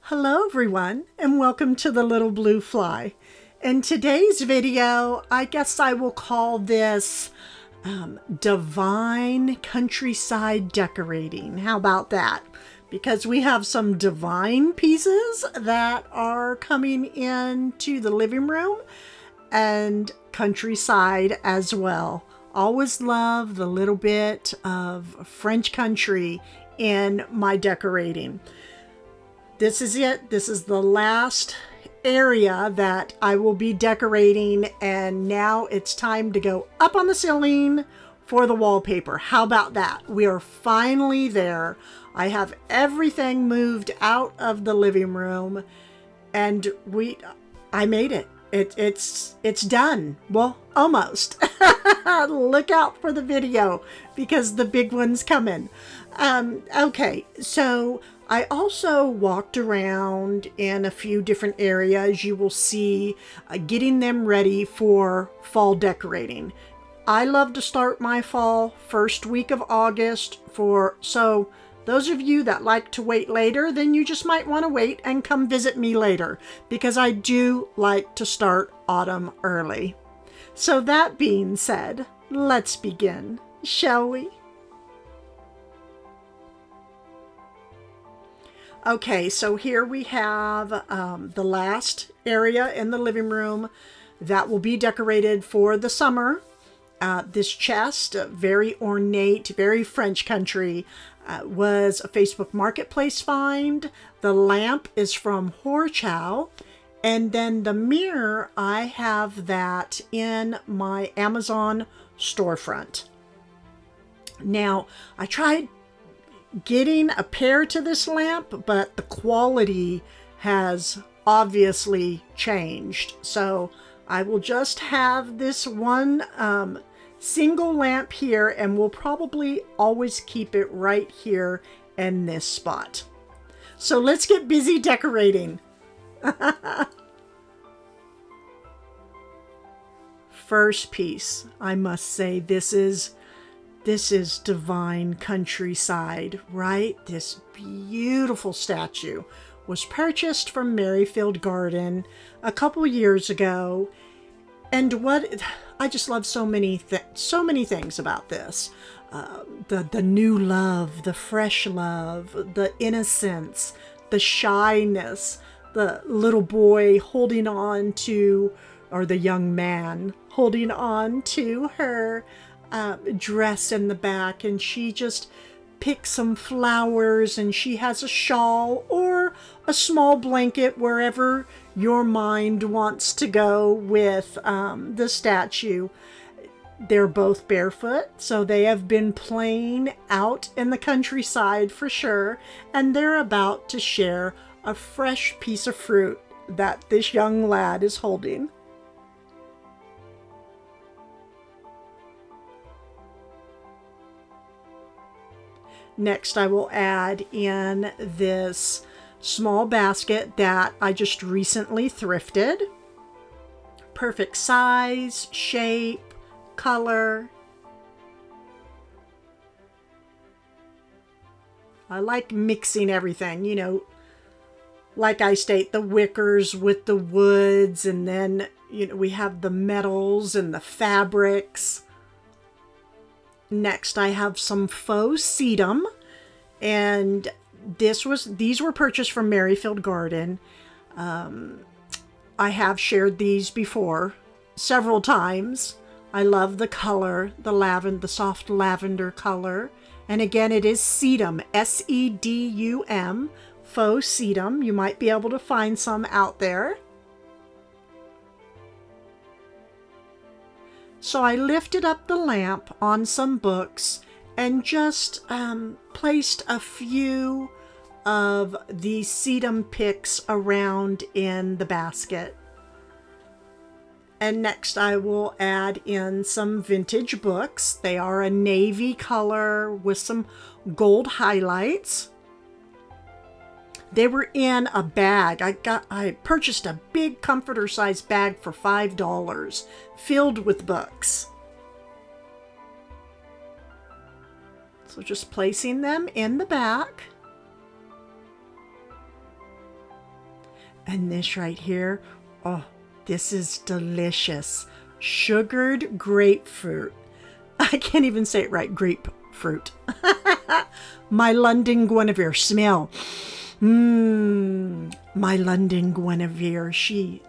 Hello everyone, and welcome to the Little Blue Fly. In today's video, I guess I will call this Divine Countryside Decorating. How about that? Because we have some divine pieces that are coming into the living room and countryside as well. Always love the little bit of French country in my decorating. This is it. This is the last area that I will be decorating, and now it's time to go up on the ceiling for the wallpaper. How about that? We are finally there. I have everything moved out of the living room, and I made it. It's done. Well, almost. Look out for the video because the big one's coming. Okay, so I also walked around in a few different areas. You will see getting them ready for fall decorating. I love to start my fall first week of August. So those of you that like to wait later, then you just might want to wait and come visit me later, because I do like to start autumn early. So that being said, let's begin, shall we? Okay, so here we have the last area in the living room that will be decorated for the summer. This chest, very ornate, very French country, was a Facebook Marketplace find. The lamp is from Horchow. And then the mirror, I have that in my Amazon storefront. Now, I tried getting a pair to this lamp, but the quality has obviously changed. So I will just have this one single lamp here, and we'll probably always keep it right here in this spot. So let's get busy decorating. First piece, I must say, this is divine countryside, right? This beautiful statue was purchased from Merrifield Garden a couple years ago. And I just love so many things about this. The new love, the fresh love, the innocence, the shyness, the little boy holding on to, or the young man holding on to her dress in the back, and she just picks some flowers, and she has a shawl or a small blanket, wherever your mind wants to go with the statue. They're both barefoot, so they have been playing out in the countryside for sure, and they're about to share a fresh piece of fruit that this young lad is holding. Next, I will add in this small basket that I just recently thrifted. Perfect size, shape, color. I like mixing everything, you know, like I state, the wickers with the woods, and then, you know, we have the metals and the fabrics. Next, I have some faux sedum, and these were purchased from Merrifield Garden. I have shared these before several times. I love the color, the soft lavender color. And again, it is sedum, S-E-D-U-M, faux sedum. You might be able to find some out there. So I lifted up the lamp on some books and just placed a few of the sedum picks around in the basket. And next I will add in some vintage books. They are a navy color with some gold highlights. They were in a bag. I purchased a big comforter size bag for $5 filled with books. So just placing them in the back. And this right here, oh, this is delicious. Sugared grapefruit. I can't even say it right, grapefruit. My London Guinevere, smell. My London Guinevere, she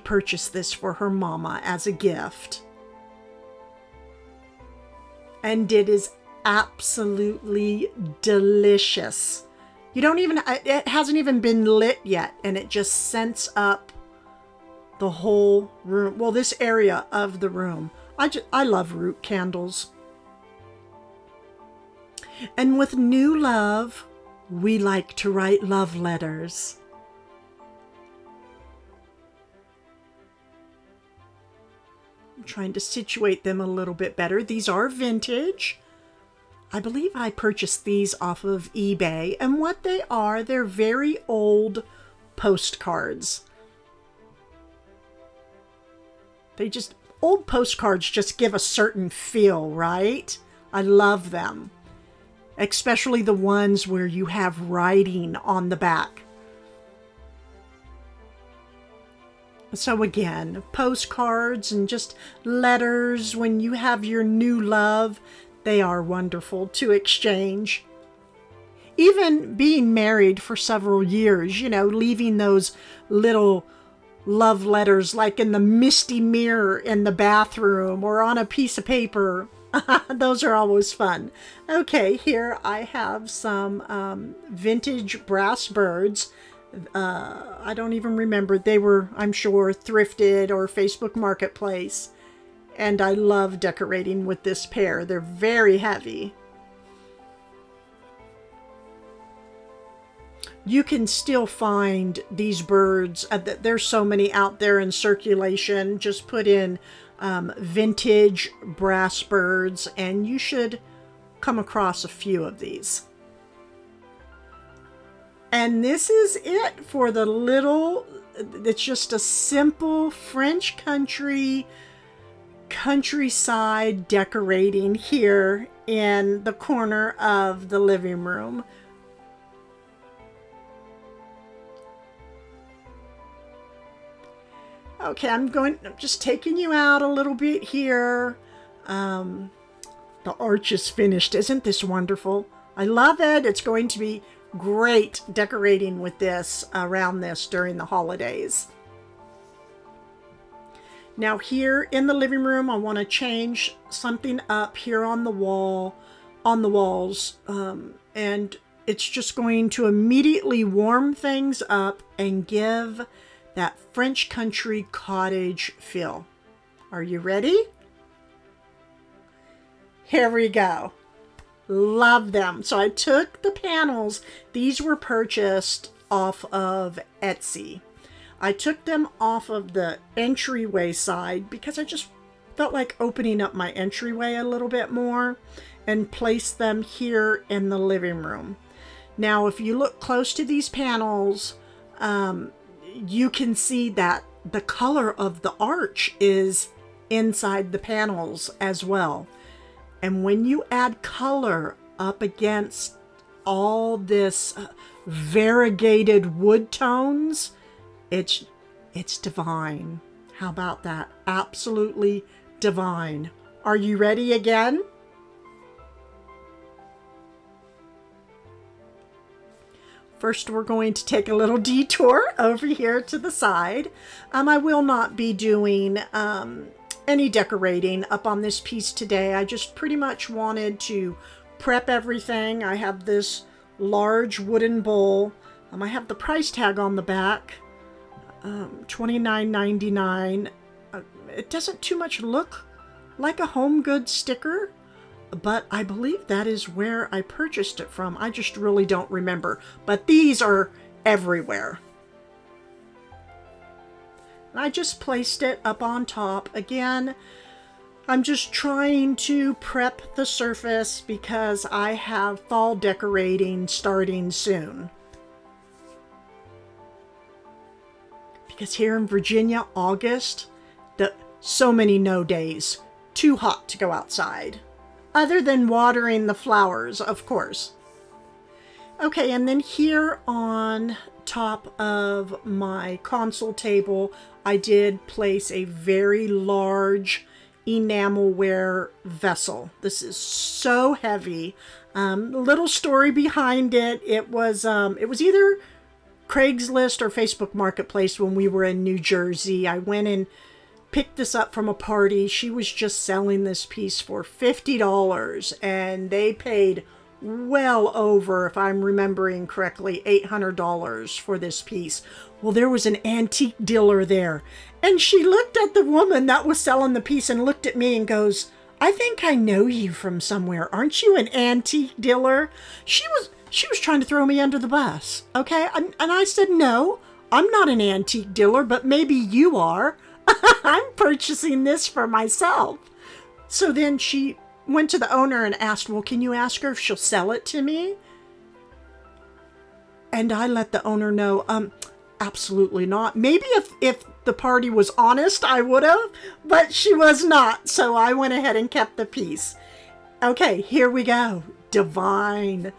purchased this for her mama as a gift. And it is absolutely delicious. It hasn't even been lit yet, and it just scents up the whole room. Well, this area of the room. I love root candles. And with new love, we like to write love letters. I'm trying to situate them a little bit better. These are vintage. I believe I purchased these off of eBay. And what they are, they're very old postcards. Old postcards just give a certain feel, right? I love them. Especially the ones where you have writing on the back. So again, postcards and just letters when you have your new love, they are wonderful to exchange. Even being married for several years, leaving those little love letters like in the misty mirror in the bathroom or on a piece of paper. Those are always fun. Okay, here I have some vintage brass birds. I don't even remember. They were, I'm sure, thrifted or Facebook Marketplace. And I love decorating with this pair. They're very heavy. You can still find these birds. There's so many out there in circulation. Just put in vintage brass birds and you should come across a few of these. And this is it for the it's just a simple French countryside decorating here in the corner of the living room. Okay, I'm just taking you out a little bit here. The arch is finished. Isn't this wonderful? I love it. It's going to be great decorating with this around this during the holidays. Now here in the living room, I want to change something up here on the walls, and it's just going to immediately warm things up and give that French country cottage feel. Are you ready? Here we go. Love them. So I took the panels. These were purchased off of Etsy. I took them off of the entryway side because I just felt like opening up my entryway a little bit more and placed them here in the living room. Now, if you look close to these panels, you can see that the color of the arch is inside the panels as well. And when you add color up against all this variegated wood tones, it's divine. How about that? Absolutely divine. Are you ready again? First, we're going to take a little detour over here to the side. I will not be doing any decorating up on this piece today. I just pretty much wanted to prep everything. I have this large wooden bowl. I have the price tag on the back, $29.99. It doesn't too much look like a home goods sticker, but I believe that is where I purchased it from. I just really don't remember. But these are everywhere. And I just placed it up on top. Again, I'm just trying to prep the surface because I have fall decorating starting soon. Because here in Virginia, August, so many no days. Too hot to go outside. other than watering the flowers, of course. Okay, and then here on top of my console table, I did place a very large enamelware vessel. This is so heavy. Little story behind it. It was either Craigslist or Facebook Marketplace when we were in New Jersey. I went and picked this up from a party. She was just selling this piece for $50, and they paid well over, if I'm remembering correctly, $800 for this piece. Well, there was an antique dealer there, and she looked at the woman that was selling the piece and looked at me and goes, "I think I know you from somewhere. Aren't you an antique dealer?" She was trying to throw me under the bus, okay? And I said, "No, I'm not an antique dealer, but maybe you are. I'm purchasing this for myself." So then she went to the owner and asked, "Well, can you ask her if she'll sell it to me?" And I let the owner know, absolutely not. Maybe if the party was honest, I would have, but she was not. So I went ahead and kept the piece. Okay, here we go. Divine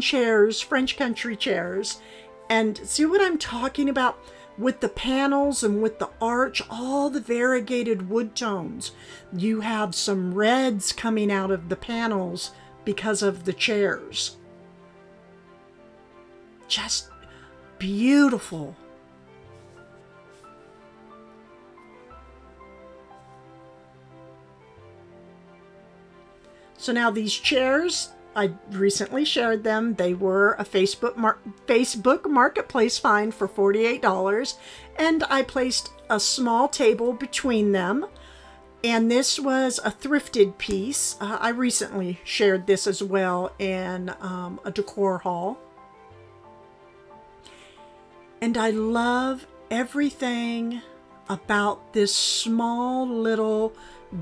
chairs, French country chairs. And see what I'm talking about? With the panels and with the arch, all the variegated wood tones. You have some reds coming out of the panels because of the chairs. Just beautiful. So now these chairs, I recently shared them. They were a Facebook Marketplace find for $48, and I placed a small table between them. And this was a thrifted piece. I recently shared this as well in a decor haul. And I love everything about this small little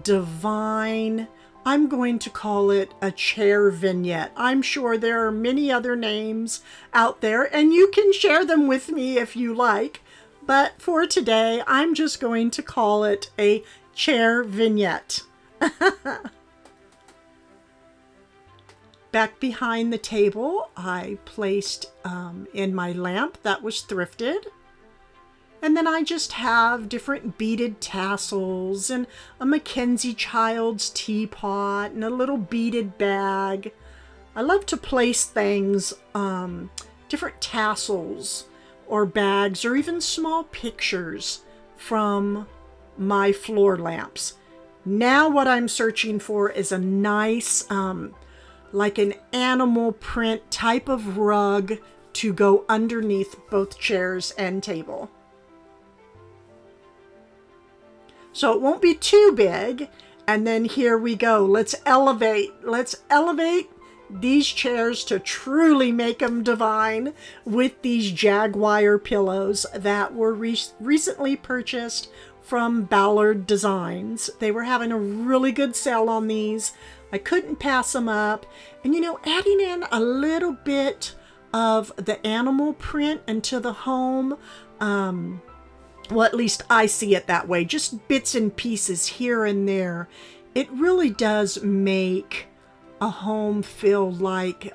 divine, I'm going to call it a chair vignette. I'm sure there are many other names out there, and you can share them with me if you like. But for today, I'm just going to call it a chair vignette. Back behind the table, I placed in my lamp that was thrifted. And then I just have different beaded tassels and a Mackenzie Child's teapot and a little beaded bag. I love to place things, different tassels or bags or even small pictures from my floor lamps. Now what I'm searching for is a nice, like an animal print type of rug to go underneath both chairs and table. So it won't be too big. And then here we go. Let's elevate these chairs to truly make them divine with these Jaguar pillows that were recently purchased from Ballard Designs. They were having a really good sale on these. I couldn't pass them up. And you know, adding in a little bit of the animal print into the home, well, at least I see it that way, just bits and pieces here and there. It really does make a home feel like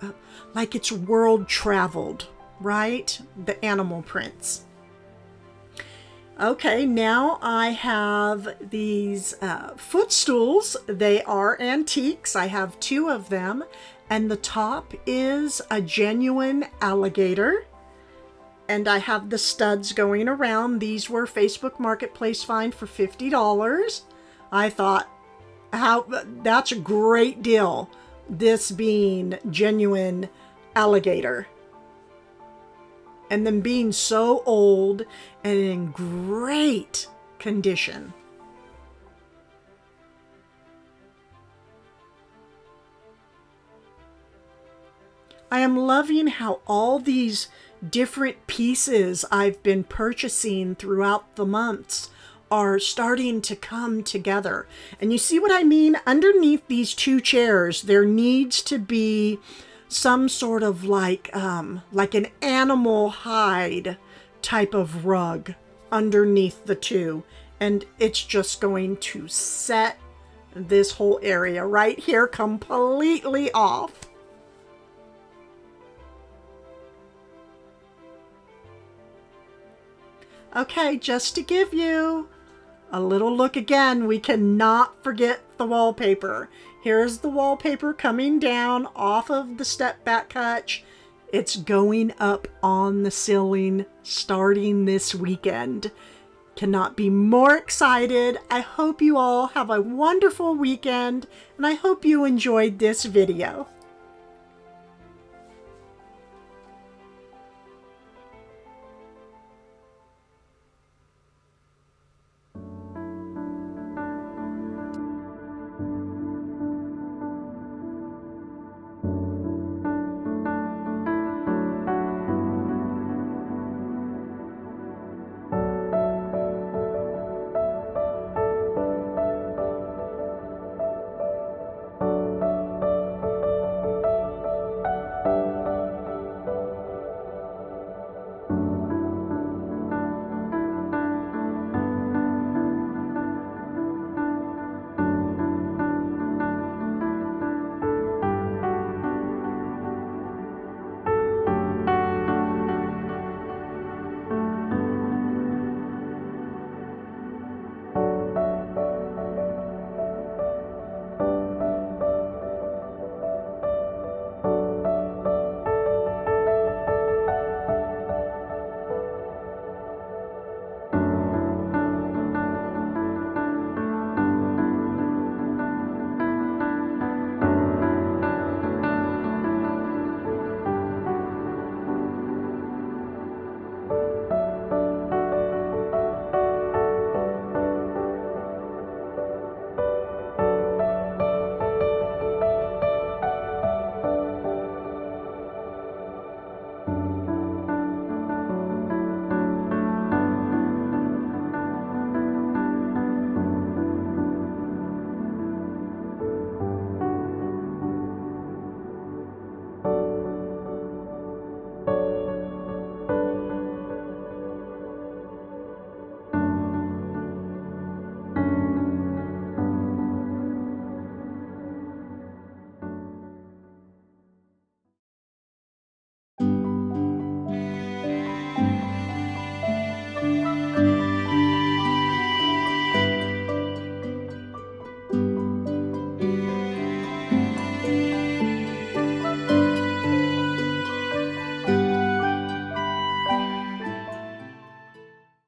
it's world traveled, right? The animal prints. Okay, now I have these footstools. They are antiques. I have two of them, and the top is a genuine alligator. And I have the studs going around. These were Facebook Marketplace find for $50. I thought, that's a great deal. This being genuine alligator. And them being so old and in great condition. I am loving how all these different pieces I've been purchasing throughout the months are starting to come together. And you see what I mean? Underneath these two chairs, there needs to be some sort of like an animal hide type of rug underneath the two. And it's just going to set this whole area right here completely off. Okay, just to give you a little look again, we cannot forget the wallpaper. Here's the wallpaper coming down off of the step back hutch. It's going up on the ceiling starting this weekend. Cannot be more excited. I hope you all have a wonderful weekend, and I hope you enjoyed this video.